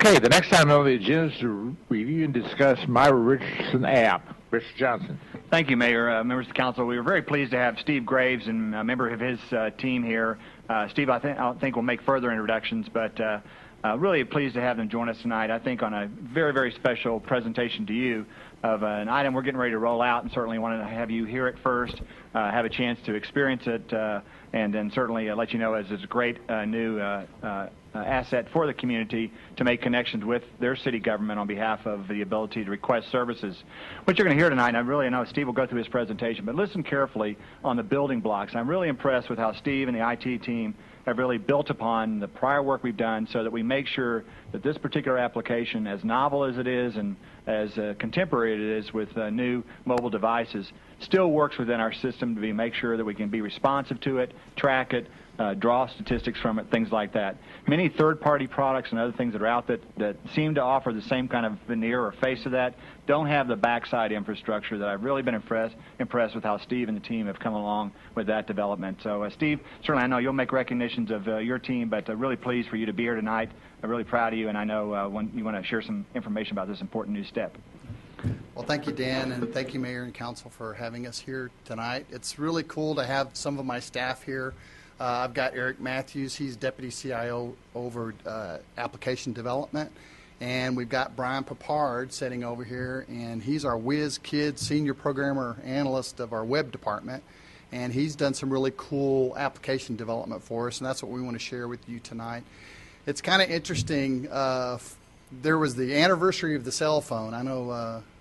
Okay, the next item on the agenda is to review and discuss MyRichardson app. Mr. Johnson. Thank you, Mayor. Members of the council, we were very pleased to have Steve Graves and a member of his team here. Steve, I think will make further introductions, but really pleased to have them join us tonight, I think, on a very, very special presentation to you of an item we're getting ready to roll out, and certainly wanted to have you hear it first, have a chance to experience it, and then certainly let you know as it's a great new asset for the community to make connections with their city government on behalf of the ability to request services. What you're going to hear tonight, and I really know Steve will go through his presentation, but listen carefully on the building blocks. I'm really impressed with how Steve and the IT team have really built upon the prior work we've done so that we make sure that this particular application, as novel as it is and as contemporary it is with new mobile devices, still works within our system to make sure that we can be responsive to it, track it, draw statistics from it, things like that. Many third-party products and other things that are out that seem to offer the same kind of veneer or face of that don't have the backside infrastructure that I've really been impressed with how Steve and the team have come along with that development. So, Steve, certainly I know you'll make recognitions of your team, but really pleased for you to be here tonight. I'm really proud of you, and I know you want to share some information about this important new step. Well, thank you, Dan, and thank you, Mayor and Council, for having us here tonight. It's really cool to have some of my staff here. I've got Eric Matthews. He's Deputy CIO over application development. And we've got Brian Papard sitting over here, and he's our whiz kid senior programmer analyst of our web department. And he's done some really cool application development for us, and that's what we want to share with you tonight. It's kind of interesting. There was the anniversary of the cell phone. I know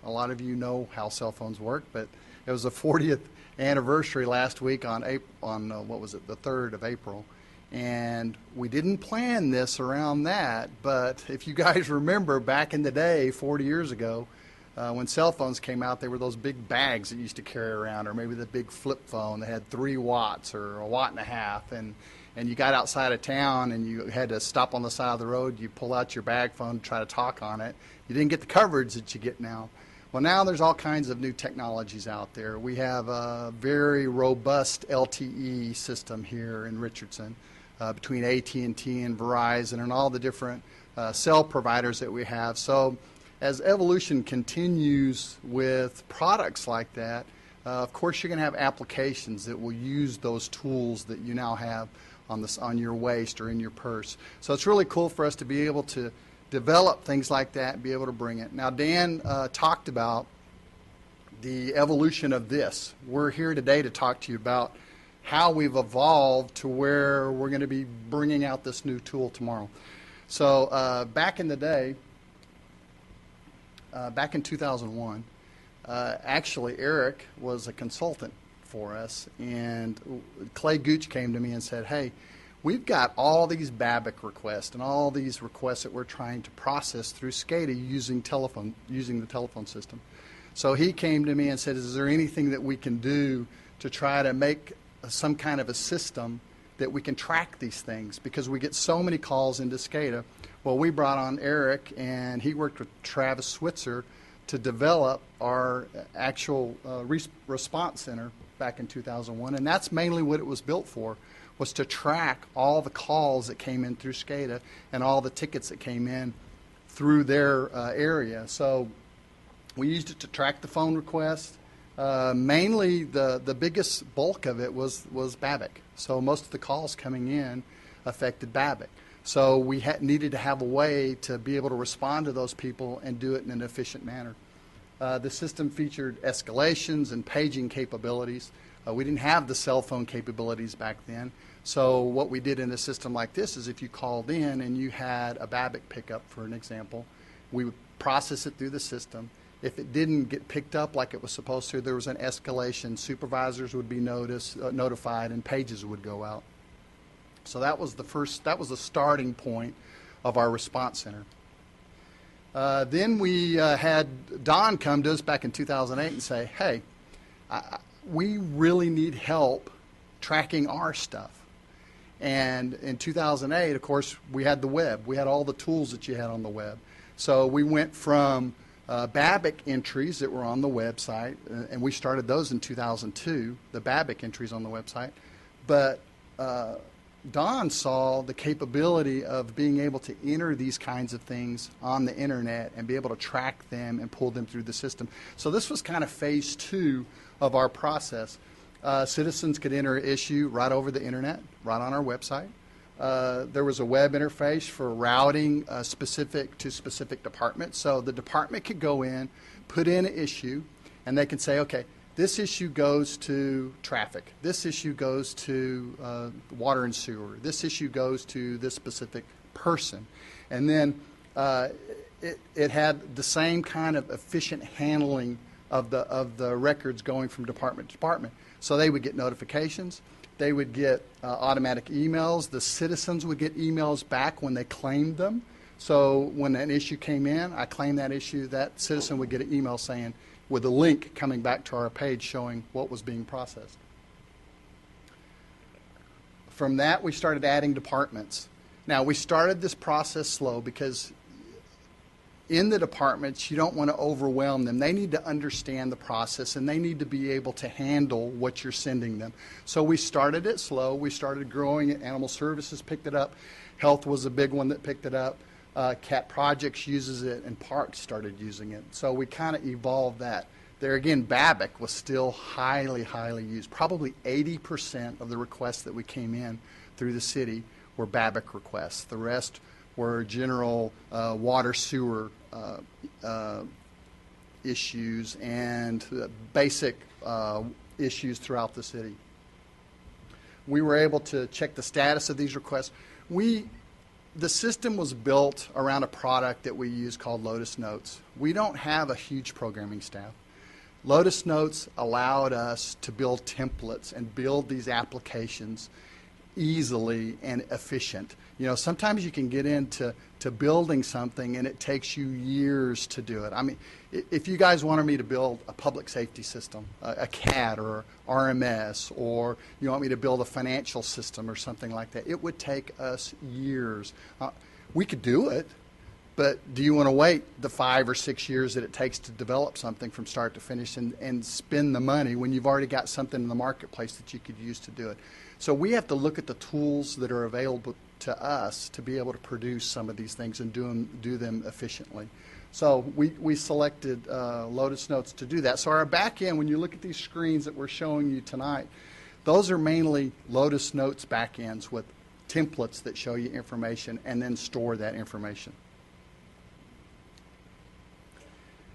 a lot of you know how cell phones work, but it was the 40th anniversary last week on what was it, the 3rd of April. And we didn't plan this around that, but if you guys remember back in the day, 40 years ago, when cell phones came out, they were those big bags that you used to carry around, or maybe the big flip phone that had 3 watts or 1.5 watts, and you got outside of town and you had to stop on the side of the road, you pull out your bag phone to try to talk on it. You didn't get the coverage that you get now. Well, now there's all kinds of new technologies out there. We have a very robust LTE system here in Richardson between AT&T and Verizon and all the different cell providers that we have. So as evolution continues with products like that, of course you're going to have applications that will use those tools that you now have on your waist or in your purse. So it's really cool for us to be able to develop things like that and be able to bring it. Now, Dan talked about the evolution of this. We're here today to talk to you about how we've evolved to where we're going to be bringing out this new tool tomorrow. So back in the day, back in 2001, actually Eric was a consultant for us, and Clay Gooch came to me and said, hey, we've got all these BABIC requests and all these requests that we're trying to process through SCADA using the telephone system. So he came to me and said, is there anything that we can do to try to make some kind of a system that we can track these things, because we get so many calls into SCADA. Well, we brought on Eric, and he worked with Travis Switzer to develop our actual response center back in 2001, and that's mainly what it was built for, was to track all the calls that came in through SCADA and all the tickets that came in through their area. So we used it to track the phone requests. Mainly the biggest bulk of it was BABIC. So most of the calls coming in affected BABIC. So we needed to have a way to be able to respond to those people and do it in an efficient manner. The system featured escalations and paging capabilities. We didn't have the cell phone capabilities back then. So what we did in a system like this is if you called in and you had a BABIC pickup, for an example, we would process it through the system. If it didn't get picked up like it was supposed to, there was an escalation. Supervisors would be notified, and pages would go out. So that was the starting point of our response center. Then we had Don come to us back in 2008 and say, hey, we really need help tracking our stuff. And in 2008, of course, we had the web. We had all the tools that you had on the web. So we went from BABIC entries that were on the website, and we started those in 2002, the BABIC entries on the website. But Don saw the capability of being able to enter these kinds of things on the internet and be able to track them and pull them through the system. So this was kind of phase 2 of our process. Citizens could enter an issue right over the internet, right on our website. There was a web interface for routing specific to specific departments. So the department could go in, put in an issue, and they can say, okay, this issue goes to traffic. This issue goes to water and sewer. This issue goes to this specific person. And then it had the same kind of efficient handling of the records going from department to department. So they would get notifications. They would get automatic emails. The citizens would get emails back when they claimed them. So when an issue came in, I claimed that issue, that citizen would get an email saying, with a link coming back to our page showing what was being processed. From that, we started adding departments. Now, we started this process slow because in the departments, you don't want to overwhelm them. They need to understand the process, and they need to be able to handle what you're sending them. So we started it slow. We started growing it. Animal Services picked it up. Health was a big one that picked it up. Cat Projects uses it, and Parks started using it. So we kind of evolved that. There again, BABIC was still highly, highly used. Probably 80% of the requests that we came in through the city were BABIC requests. The rest were general water sewer issues and basic issues throughout the city. We were able to check the status of these requests. The system was built around a product that we use called Lotus Notes. We don't have a huge programming staff. Lotus Notes allowed us to build templates and build these applications easily and efficient. You know, sometimes you can get into building something and it takes you years to do it. I mean, if you guys wanted me to build a public safety system, a CAD or RMS, or you want me to build a financial system or something like that, it would take us years. We could do it, but do you want to wait the 5 or 6 years that it takes to develop something from start to finish and spend the money when you've already got something in the marketplace that you could use to do it? So we have to look at the tools that are available to us to be able to produce some of these things and do them efficiently. So we selected Lotus Notes to do that. So our back end, when you look at these screens that we're showing you tonight, those are mainly Lotus Notes back ends with templates that show you information and then store that information.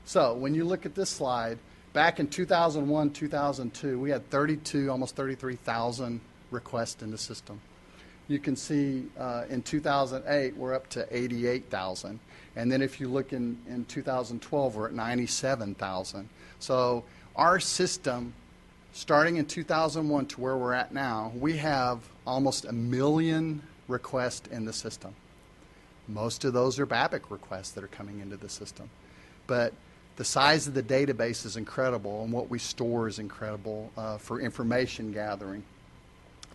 So when you look at this slide, back in 2001, 2002, we had 32, almost 33,000 requests in the system. You can see in 2008, we're up to 88,000. And then if you look in 2012, we're at 97,000. So our system, starting in 2001 to where we're at now, we have almost 1 million requests in the system. Most of those are BABIC requests that are coming into the system. But the size of the database is incredible, and what we store is incredible for information gathering.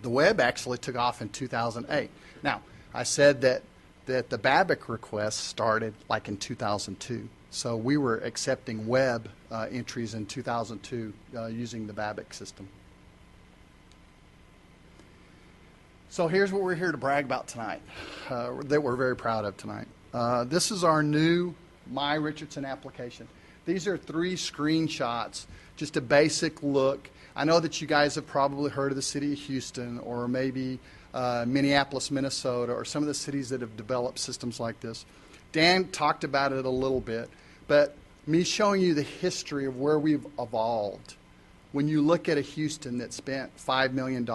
The web actually took off in 2008. Now, I said that the BABIC requests started like in 2002. So we were accepting web entries in 2002 using the BABIC system. So here's what we're here to brag about tonight, that we're very proud of tonight. This is our new MyRichardson application. These are 3 screenshots, just a basic look. I know that you guys have probably heard of the city of Houston or maybe Minneapolis, Minnesota, or some of the cities that have developed systems like this. Dan talked about it a little bit, but me showing you the history of where we've evolved. When you look at a Houston that spent $5 million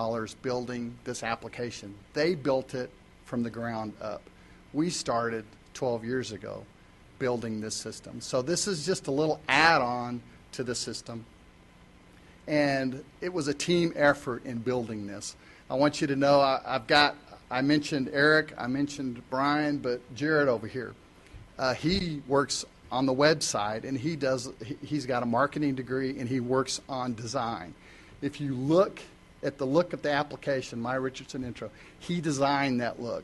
building this application, they built it from the ground up. We started 12 years ago building this system. So this is just a little add-on to the system. And it was a team effort in building this. I want you to know I mentioned Eric, I mentioned Brian, but Jared over here, he works on the website, and he's got a marketing degree, and he works on design. If you look at the application, MyRichardson Intro, he designed that look.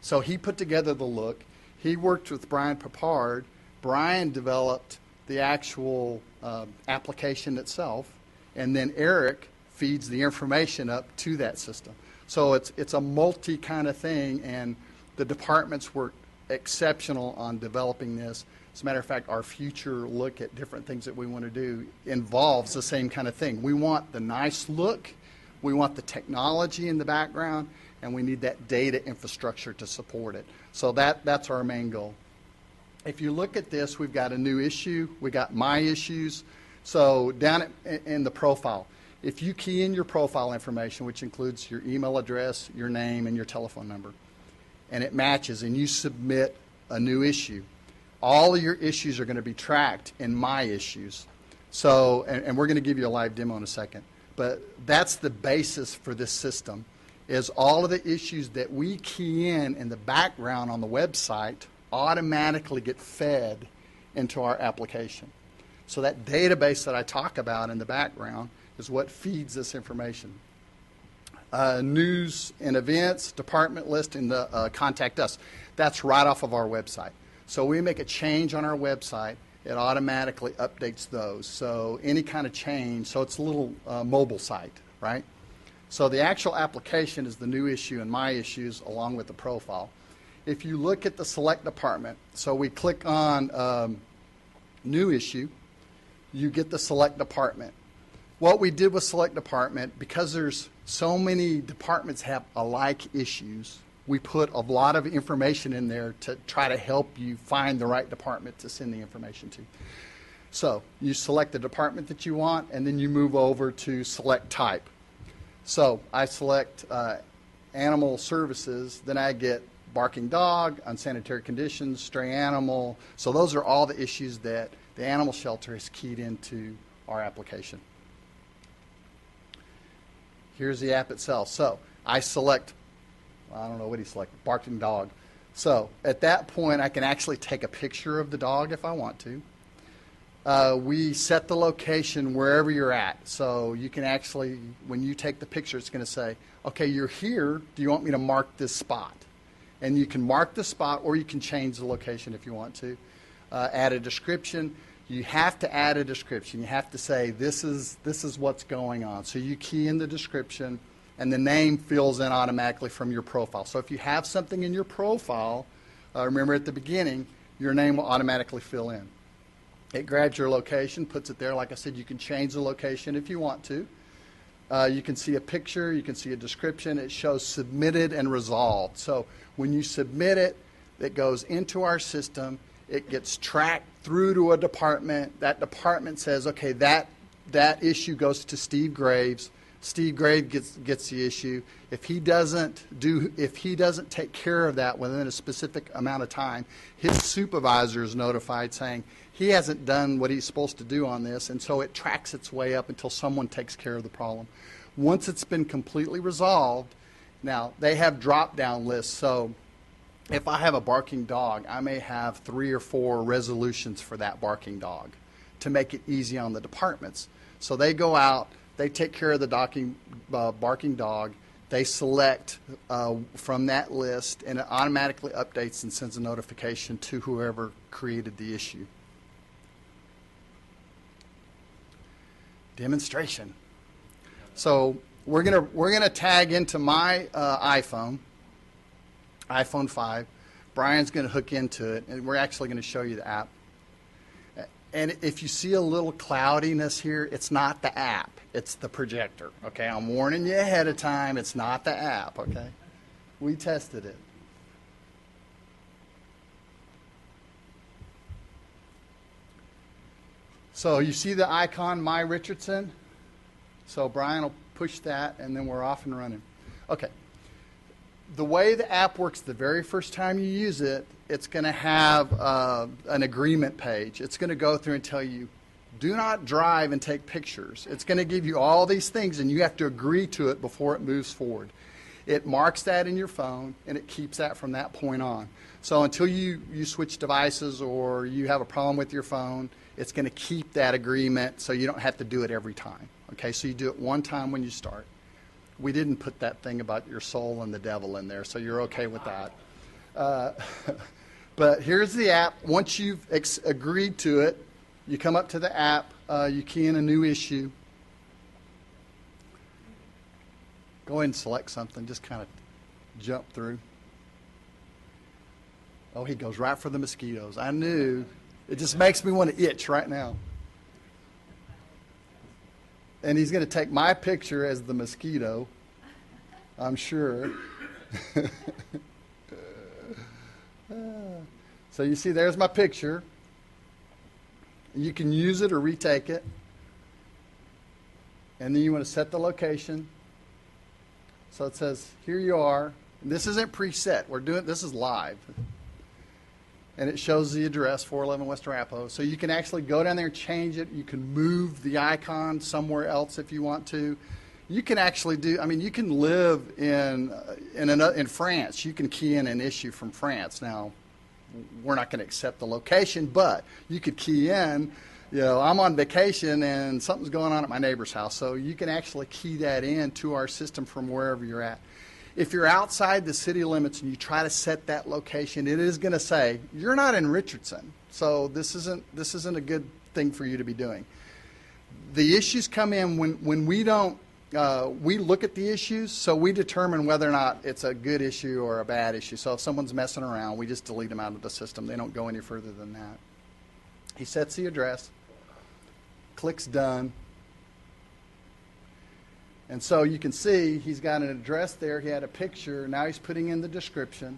So he put together the look. He worked with Brian Papard. Brian developed the actual application itself, and then Eric feeds the information up to that system. So it's a multi kind of thing, and the departments were exceptional on developing this. As a matter of fact, our future look at different things that we want to do involves the same kind of thing. We want the nice look, we want the technology in the background, and we need that data infrastructure to support it. So that's our main goal. If you look at this, we've got a new issue. We got My Issues. So down in the profile, if you key in your profile information, which includes your email address, your name, and your telephone number, and it matches, and you submit a new issue, all of your issues are going to be tracked in My Issues. So, and we're going to give you a live demo in a second, but that's the basis for this system, is all of the issues that we key in the background on the website automatically get fed into our application. So that database that I talk about in the background is what feeds this information. News and events, department list, and the contact us. That's right off of our website. So we make a change on our website, it automatically updates those. So any kind of change, so it's a little mobile site, right? So the actual application is the new issue and My Issues along with the profile. If you look at the select department, so we click on new issue, you get the select department. What we did with select department, because there's so many departments have alike issues, we put a lot of information in there to try to help you find the right department to send the information to. So you select the department that you want, and then you move over to select type. So I select animal services, then I get barking dog, unsanitary conditions, stray animal. So those are all the issues that the animal shelter has keyed into our application. Here's the app itself. So I select, I don't know what he selected, barking dog. So at that point, I can actually take a picture of the dog if I want to. We set the location wherever you're at. So you can actually, when you take the picture, it's going to say, okay, you're here. Do you want me to mark this spot? And you can mark the spot, or you can change the location if you want to. Add a description. You have to add a description. You have to say, this is what's going on. So you key in the description, and the name fills in automatically from your profile. So if you have something in your profile, remember at the beginning, your name will automatically fill in. It grabs your location, puts it there. Like I said, you can change the location if you want to. You can see a picture, you can see a description. It shows submitted and resolved. So when you submit it, it goes into our system. It gets tracked through to a department. That department says, okay, that issue goes to Steve Graves. Steve Graves gets the issue. If he doesn't take care of that within a specific amount of time, his supervisor is notified saying he hasn't done what he's supposed to do on this, and so it tracks its way up until someone takes care of the problem. Once it's been completely resolved, now they have drop-down lists. So if I have a barking dog, I may have 3 or 4 resolutions for that barking dog to make it easy on the departments. So they go out, they take care of the barking dog, they select from that list, and it automatically updates and sends a notification to whoever created the issue. Demonstration. So we're gonna tag into my iPhone 5. Brian's going to hook into it, and we're actually going to show you the app. And if you see a little cloudiness here, it's not the app. It's the projector. Okay, I'm warning you ahead of time. It's not the app. Okay, we tested it. So you see the icon, MyRichardson? So Brian will push that, and then we're off and running. Okay. The way the app works the very first time you use it, it's going to have an agreement page. It's going to go through and tell you, do not drive and take pictures. It's going to give you all these things, and you have to agree to it before it moves forward. It marks that in your phone, and it keeps that from that point on. So until you switch devices or you have a problem with your phone, it's going to keep that agreement so you don't have to do it every time. Okay, so you do it one time when you start. We didn't put that thing about your soul and the devil in there, so you're okay with that. But here's the app. Once you've agreed to it, you come up to the app, you key in a new issue. Go ahead and select something. Just kind of jump through. Oh, he goes right for the mosquitoes. I knew. It just makes me want to itch right now. And he's going to take my picture as the mosquito, I'm sure. So you see, there's my picture. You can use it or retake it. And then you want to set the location. So it says, here you are. And this isn't preset. This is live. And it shows the address, 411 West Arapahoe. So you can actually go down there and change it. You can move the icon somewhere else if you want to. You can actually you can live in France. You can key in an issue from France. Now, we're not going to accept the location, but you could key in, I'm on vacation and something's going on at my neighbor's house. So you can actually key that in to our system from wherever you're at. If you're outside the city limits and you try to set that location, it is going to say, you're not in Richardson. So this isn't a good thing for you to be doing. The issues come in when we don't, we look at the issues, so we determine whether or not it's a good issue or a bad issue. So if someone's messing around, we just delete them out of the system. They don't go any further than that. He sets the address, clicks done. And so you can see he's got an address there. He had a picture. Now he's putting in the description.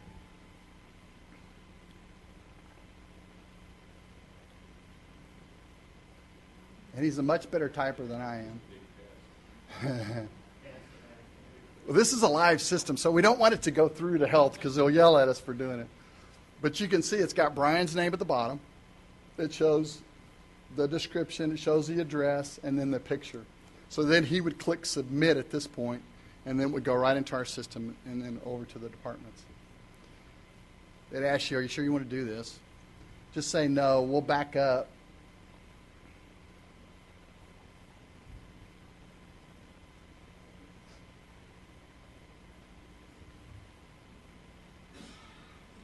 And he's a much better typer than I am. Well, this is a live system, so we don't want it to go through to health because they'll yell at us for doing it. But you can see it's got Brian's name at the bottom. It shows the description. It shows the address and then the picture. So then he would click submit at this point, and then it would go right into our system and then over to the departments. It asks you, are you sure you want to do this? Just say no. We'll back up.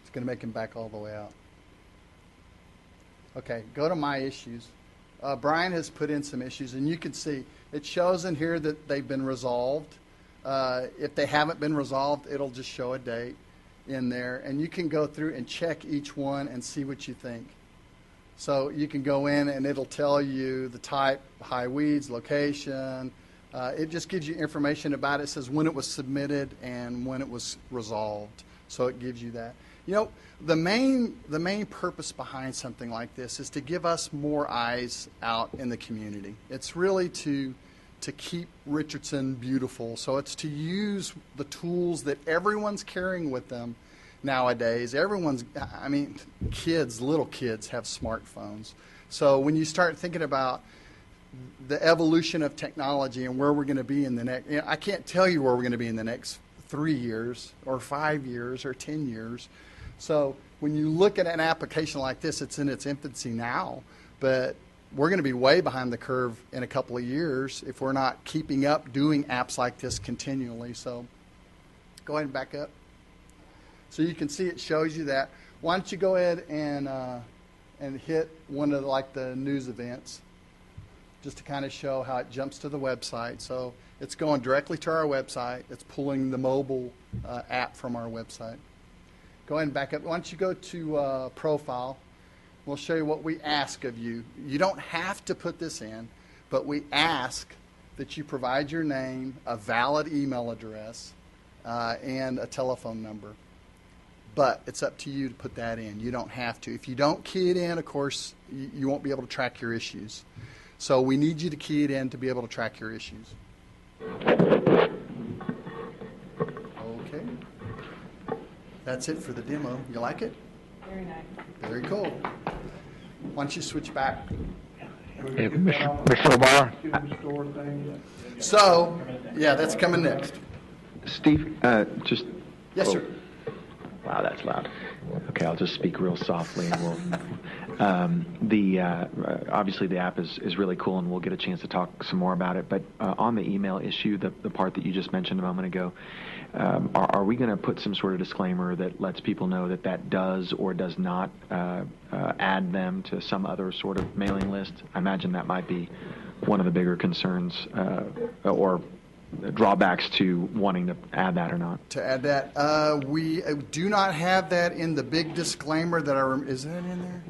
It's going to make him back all the way out. Okay, go to My Issues. Brian has put in some issues, and you can see it shows in here that they've been resolved. If they haven't been resolved, it'll just show a date in there, and you can go through and check each one and see what you think. So you can go in, and it'll tell you the type, high weeds, location. It just gives you information about it. It says when it was submitted and when it was resolved. So it gives you that. The main purpose behind something like this is to give us more eyes out in the community. It's really to keep Richardson beautiful. So it's to use the tools that everyone's carrying with them nowadays. Little kids have smartphones. So when you start thinking about the evolution of technology and where we're going to be in the next, I can't tell you where we're going to be in the next 3 years or 5 years or 10 years. So when you look at an application like this, it's in its infancy now, but we're going to be way behind the curve in a couple of years if we're not keeping up doing apps like this continually. So go ahead and back up. So you can see it shows you that. Why don't you go ahead and hit one of the news events just to kind of show how it jumps to the website. So it's going directly to our website. It's pulling the mobile app from our website. Go ahead and back up. Why don't you go to profile. We'll show you what we ask of you. You don't have to put this in, but we ask that you provide your name, a valid email address, and a telephone number. But it's up to you to put that in. You don't have to. If you don't key it in, of course, you won't be able to track your issues. So we need you to key it in to be able to track your issues. Okay. That's it for the demo. You like it? Very nice. Very cool. Why don't you switch back? If Mr. O'Barr, So, yeah, that's coming next. Steve, just... Yes, sir. Wow, that's loud. Okay, I'll just speak real softly, and we'll... obviously the app is really cool, and we'll get a chance to talk some more about it. But on the email issue, the part that you just mentioned a moment ago, are we going to put some sort of disclaimer that lets people know that does or does not add them to some other sort of mailing list? I imagine that might be one of the bigger concerns, or drawbacks to wanting to add that or not. To add that, we do not have that in the big disclaimer that is that in there?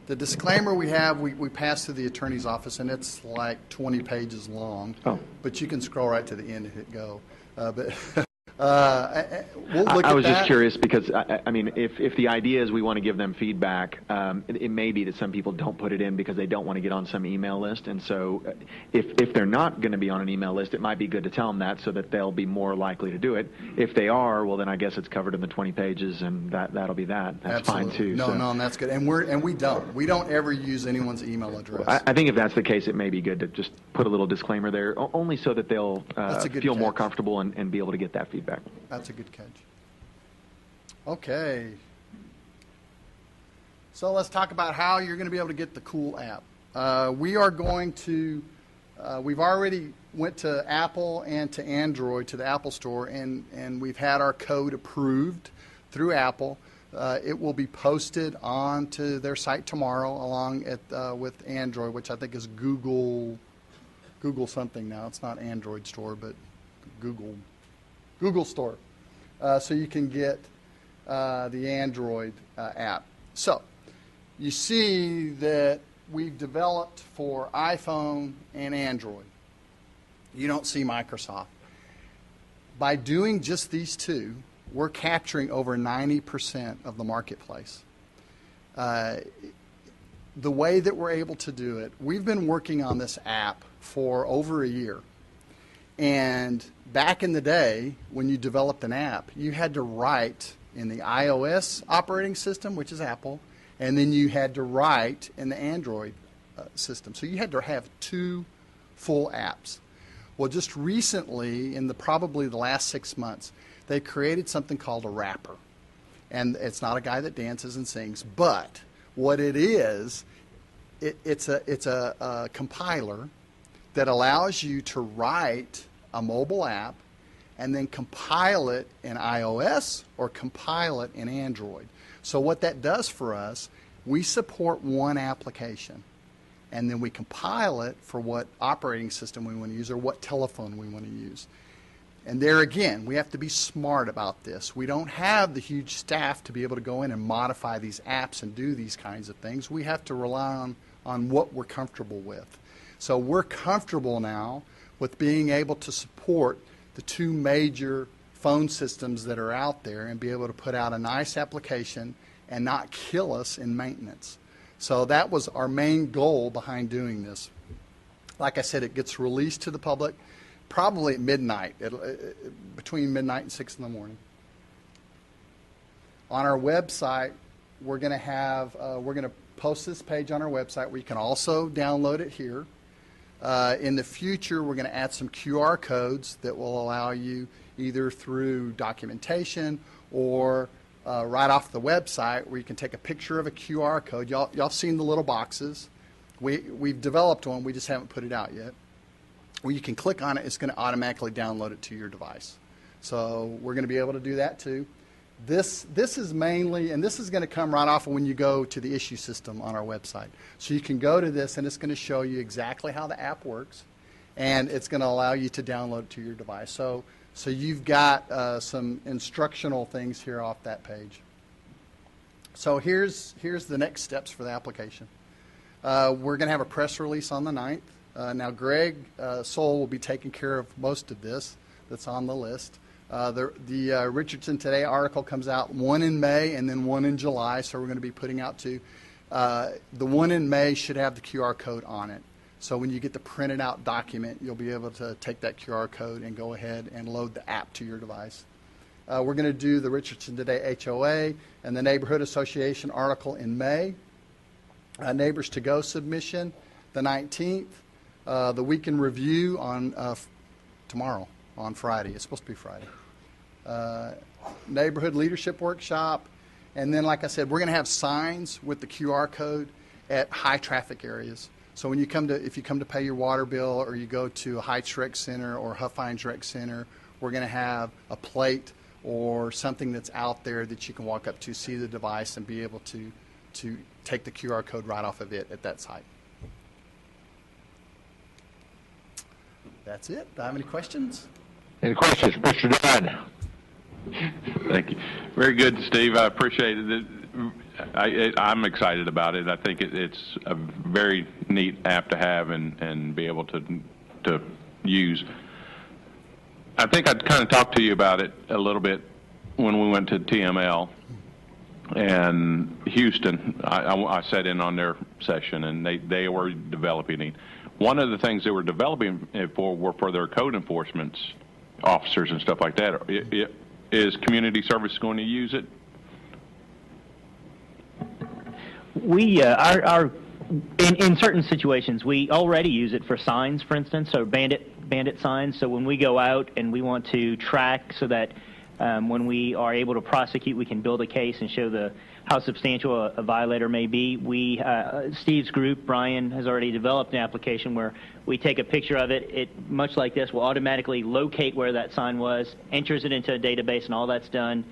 The disclaimer we have, we pass through the attorney's office, and it's like 20 pages long. Oh. But you can scroll right to the end and hit go. But we'll look at that. I was just curious because, I mean, if the idea is we want to give them feedback, it may be that some people don't put it in because they don't want to get on some email list. And so if they're not going to be on an email list, it might be good to tell them that so that they'll be more likely to do it. If they are, well, then I guess it's covered in the 20 pages, and that'll be that. That's Absolutely. fine, too. No, so. no, and that's good. And we don't ever use anyone's email address. I think if that's the case, it may be good to just put a little disclaimer there, only so that they'll feel more comfortable and be able to get that feedback. That's a good catch. Okay. So let's talk about how you're going to be able to get the cool app. We are going to, we've already went to Apple and to Android, to the Apple Store, and we've had our code approved through Apple. It will be posted onto their site tomorrow along with Android, which I think is Google something now. It's not Android Store, but Google Store. So you can get the Android app. So you see that we've developed for iPhone and Android. You don't see Microsoft. By doing just these two, we're capturing over 90% of the marketplace. The way that we're able to do it, we've been working on this app for over a year. And back in the day, when you developed an app, you had to write in the iOS operating system, which is Apple, and then you had to write in the Android system. So you had to have two full apps. Well, just recently, in probably the last 6 months, they created something called a wrapper. And it's not a guy that dances and sings, but what it is, it's a compiler that allows you to write a mobile app and then compile it in iOS or compile it in Android. So what that does for us, we support one application, and then we compile it for what operating system we want to use or what telephone we want to use. And there again, we have to be smart about this. We don't have the huge staff to be able to go in and modify these apps and do these kinds of things. We have to rely on what we're comfortable with. So we're comfortable now with being able to support the two major phone systems that are out there and be able to put out a nice application and not kill us in maintenance. So that was our main goal behind doing this. Like I said, it gets released to the public probably at midnight, between midnight and 6 in the morning. On our website, we're going to post this page on our website where you can also download it here. In the future, we're going to add some QR codes that will allow you either through documentation or right off the website where you can take a picture of a QR code. Y'all seen the little boxes. We've developed one. We just haven't put it out yet. Where you can click on it, it's going to automatically download it to your device. So we're going to be able to do that too. This is mainly, and this is going to come right off of when you go to the issue system on our website. So you can go to this, and it's going to show you exactly how the app works, and it's going to allow you to download it to your device. So you've got some instructional things here off that page. So here's the next steps for the application. We're going to have a press release on the 9th. Now Greg Soul will be taking care of most of this that's on the list. The Richardson Today article comes out, one in May and then one in July, so we're going to be putting out two. The one in May should have the QR code on it. So when you get the printed out document, you'll be able to take that QR code and go ahead and load the app to your device. We're going to do the Richardson Today HOA and the Neighborhood Association article in May. Neighbors to Go submission the 19th. The Week in Review on tomorrow, on Friday. It's supposed to be Friday. Neighborhood Leadership Workshop. And then, like I said, we're going to have signs with the QR code at high traffic areas. So when you if you come to pay your water bill, or you go to a Heights Rec Center or Huff Hines Rec Center, we're going to have a plate or something that's out there that you can walk up to, see the device, and be able to take the QR code right off of it at that site. That's it. Do I have any questions? Any questions, Mr. Dunn? Thank you. Very good, Steve. I appreciate it. I'm excited about it. I think it's a very neat app to have and be able to use. I think I'd kind of talked to you about it a little bit when we went to TML and Houston. I sat in on their session, and they were developing it. One of the things they were developing it for were for their code enforcement officers and stuff like that. Is community service going to use it? We in certain situations we already use it for signs, for instance, so bandit signs. So when we go out and we want to track so that when we are able to prosecute, we can build a case and show how substantial a violator may be. Steve's group, Brian, has already developed an application where we take a picture of it. It, much like this, will automatically locate where that sign was, enters it into a database, and all that's done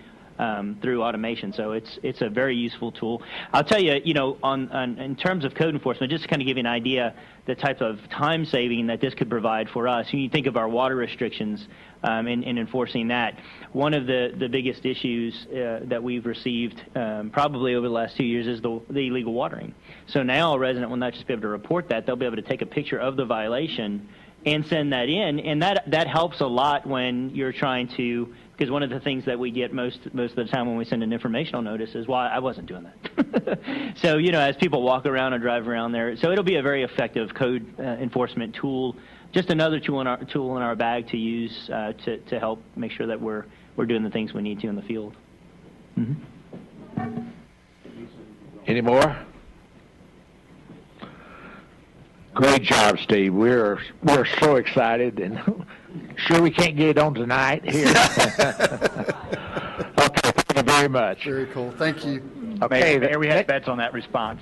through automation. So it's a very useful tool. I'll tell you, in terms of code enforcement, just to kind of give you an idea, the type of time saving that this could provide for us. When you think of our water restrictions in enforcing that, one of the biggest issues that we've received probably over the last 2 years is the illegal watering. So now a resident will not just be able to report that, they'll be able to take a picture of the violation and send that in, and that helps a lot when you're trying to, because one of the things that we get most of the time when we send an informational notice is, well, I wasn't doing that. So, as people walk around and drive around there, so it'll be a very effective code enforcement tool, just another tool in our bag to use to help make sure that we're doing the things we need to in the field. Mm-hmm. Any more? Great job, Steve. We're so excited, and sure we can't get it on tonight here. Okay, thank you very much. Very cool. Thank you. Okay, There we had bets on that response.